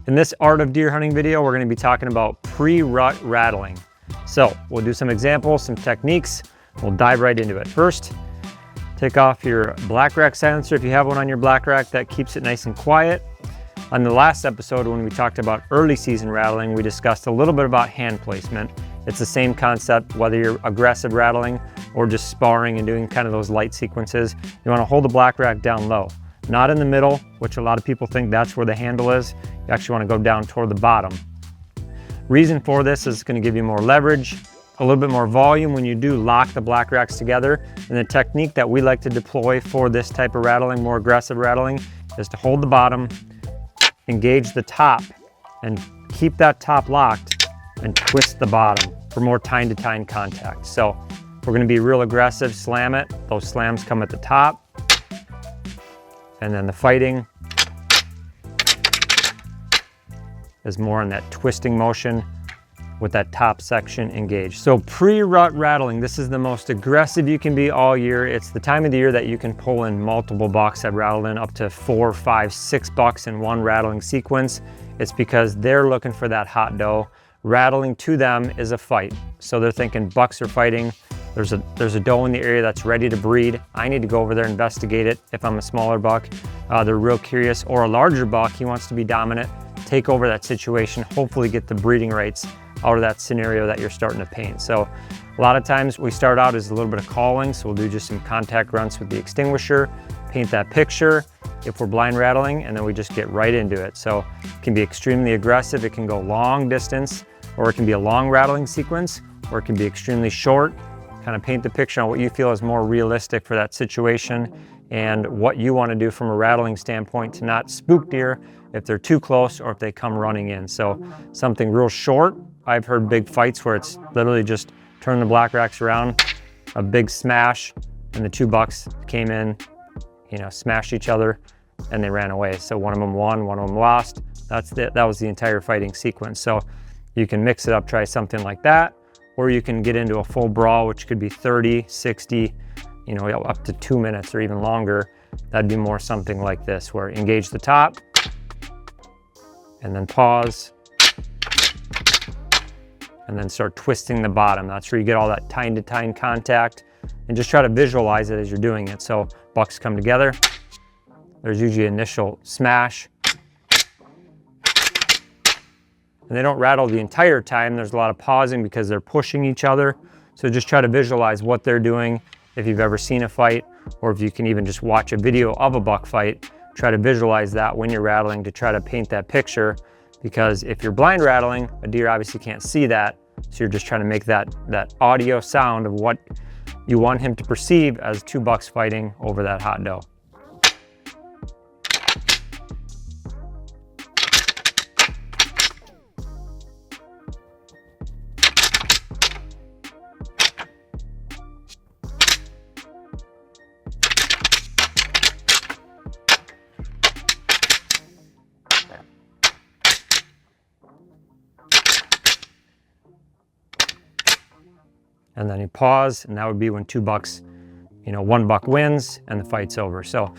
In this art of deer hunting video, we're going to be talking about pre-rut rattling. So we'll do some examples, some techniques. We'll dive right into it. First, take off your black rack silencer if you have one on your black rack. That keeps it nice and quiet. On the last episode, when we talked about early season rattling, we discussed a little bit about hand placement. It's the same concept, whether you're aggressive rattling or just sparring and doing kind of those light sequences. You want to hold the black rack down low, not in the middle, which a lot of people think that's where the handle is. You actually want to go down toward the bottom. Reason for this is going to give you more leverage, a little bit more volume when you do lock the black racks together. And the technique that we like to deploy for this type of rattling, more aggressive rattling, is to hold the bottom, engage the top, and keep that top locked and twist the bottom for more tine-to-tine contact. So we're going to be real aggressive, slam it. Those slams come at the top. And then the fighting is more in that twisting motion with that top section engaged. So pre-rut rattling, this is the most aggressive you can be all year. It's the time of the year that you can pull in multiple bucks. I've rattled in up to 4, 5, 6 bucks in one rattling sequence. It's because they're looking for that hot doe. Rattling to them is a fight. So they're thinking bucks are fighting. There's a doe in the area that's ready to breed. I need to go over there and investigate it if I'm a smaller buck. They're real curious. Or a larger buck, he wants to be dominant, take over that situation, hopefully get the breeding rights out of that scenario that you're starting to paint. So a lot of times we start out as a little bit of calling. So we'll do just some contact grunts with the extinguisher, paint that picture if we're blind rattling, and then we just get right into it. So it can be extremely aggressive. It can go long distance, or it can be a long rattling sequence, or it can be extremely short. Kind of paint the picture on what you feel is more realistic for that situation and what you want to do from a rattling standpoint to not spook deer if they're too close or if they come running in. So something real short. I've heard big fights where it's literally just turn the black racks around, a big smash, and the two bucks came in, smashed each other, and they ran away. So one of them won, one of them lost. That was the entire fighting sequence. So you can mix it up, try something like that, or you can get into a full brawl, which could be 30, 60, up to 2 minutes or even longer. That'd be more something like this, where engage the top and then pause and then start twisting the bottom. That's where you get all that tine-to-tine contact, and just try to visualize it as you're doing it. So bucks come together. There's usually initial smash, and they don't rattle the entire time. There's a lot of pausing because they're pushing each other. So just try to visualize what they're doing. If you've ever seen a fight, or if you can even just watch a video of a buck fight, try to visualize that when you're rattling to try to paint that picture. Because if you're blind rattling, a deer obviously can't see that. So you're just trying to make that audio sound of what you want him to perceive as two bucks fighting over that hot doe. And then you pause, and that would be when two bucks, one buck wins and the fight's over. So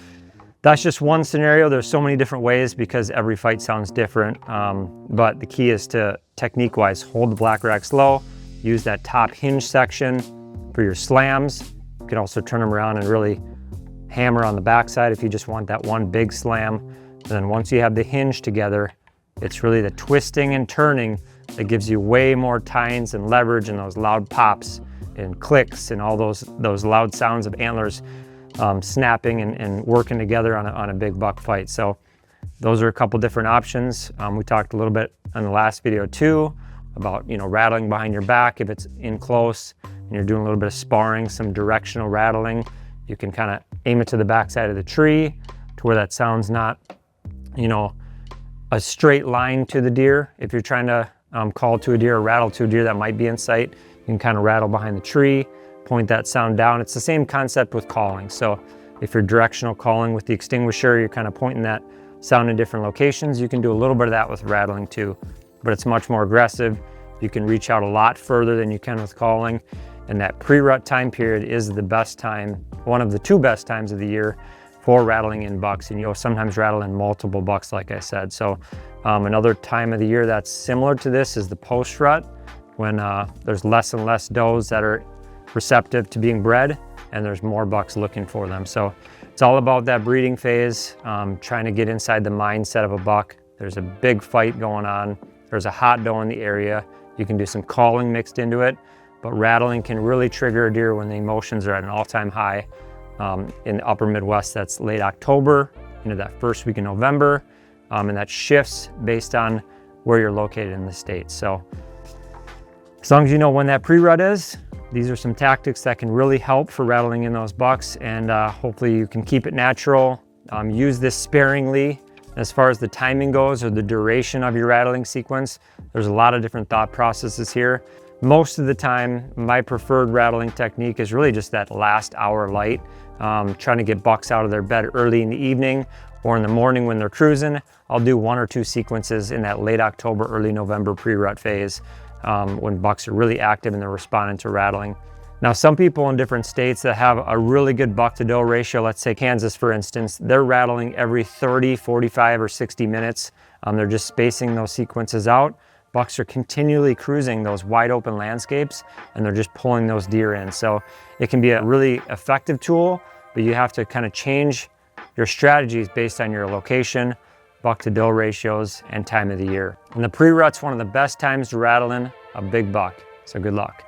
that's just one scenario. There's so many different ways because every fight sounds different. But the key is to, technique-wise, hold the black racks low, use that top hinge section for your slams. You can also turn them around and really hammer on the backside if you just want that one big slam. And then once you have the hinge together, it's really the twisting and turning that gives you way more tines and leverage and those loud pops and clicks and all those loud sounds of antlers snapping and working together on a big buck fight. So those are a couple different options. We talked a little bit in the last video too about rattling behind your back if it's in close and you're doing a little bit of sparring, some directional rattling. You can kind of aim it to the backside of the tree to where that sound's not a straight line to the deer. If you're trying to call to a deer or rattle to a deer that might be in sight, you can kind of rattle behind the tree, point that sound down. It's the same concept with calling. So if you're directional calling with the extinguisher, you're kind of pointing that sound in different locations. You can do a little bit of that with rattling too, but it's much more aggressive. You can reach out a lot further than you can with calling. And that pre-rut time period is the best time, one of the two best times of the year for rattling in bucks. And you'll sometimes rattle in multiple bucks, like I said. So Another time of the year that's similar to this is the post-rut, when there's less and less does that are receptive to being bred, and there's more bucks looking for them. So it's all about that breeding phase, trying to get inside the mindset of a buck. There's a big fight going on. There's a hot doe in the area. You can do some calling mixed into it, but rattling can really trigger a deer when the emotions are at an all-time high. In the upper Midwest, that's late October into that first week in November, and that shifts based on where you're located in the state. So as long as you know when that pre-rut is, these are some tactics that can really help for rattling in those bucks, and hopefully you can keep it natural. Use this sparingly as far as the timing goes, or the duration of your rattling sequence. There's a lot of different thought processes here. Most of the time, my preferred rattling technique is really just that last hour light, trying to get bucks out of their bed early in the evening or in the morning when they're cruising. I'll do 1 or 2 sequences in that late October, early November pre-rut phase, when bucks are really active and they're responding to rattling. Now, some people in different states that have a really good buck to doe ratio, let's say Kansas for instance, they're rattling every 30, 45, or 60 minutes. They're just spacing those sequences out. Bucks are continually cruising those wide open landscapes, and they're just pulling those deer in. So it can be a really effective tool, but you have to kind of change your strategies based on your location, buck to doe ratios, and time of the year. And the pre-rut's one of the best times to rattle in a big buck. So good luck.